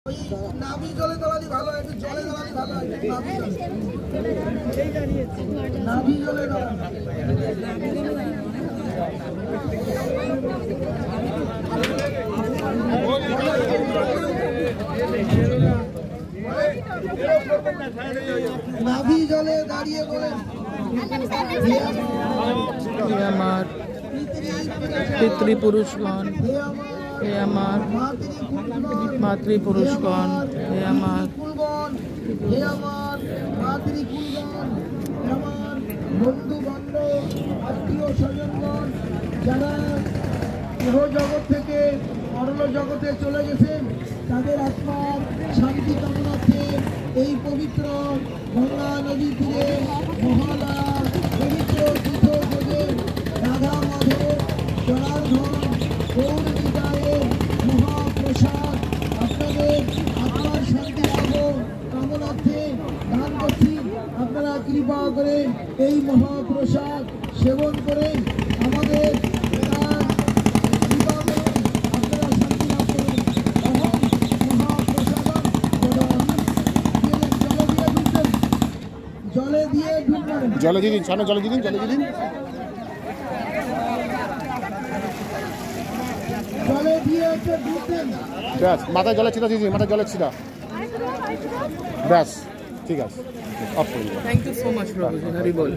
নাভি জলে দাঁড়ালি ভালো, একটু জলে দাঁড়ালি ভালো, নাভি জলে নাভি জলে দাঁড়িয়ে বলেন, হে আমার পিতৃপুরুষগণ, হে আমার মাতৃপুরুষগণ, হে আমার হে আমার মাতৃকুলগণ, আমার বন্ধু বান্ধব আত্মীয় স্বজনগণ, যারা গ্রহ জগৎ থেকে পরলোক জগতে চলে গেছেন, তাদের আত্মার শান্তি কামনার্থে এই পবিত্র গঙ্গা নদী তীরে মহালয়া পবিত্র তীর্থযোগে রাধা মাধব জনার্দন গৌর নিতায়ের মহাপ্রসাদ আপনাদের আত্মার শান্তি লাভ কামনার্থে দান করছি। আপনারা কৃপা করে এই মহাপ্রসাদ সেবন করে আমাদের জলে দিয়ে জলে দিয়ে দিন, সামনে জলে দিয়ে দিন, জলে দিয়ে দিন, জলে দিয়ে ব্যাস মাথায় জলের ছিটা দিয়ে দিন, মাথায় জলের ছিটা, ব্যাস ঠিক আছে। Thank you so much Prabhuji, Hari ball.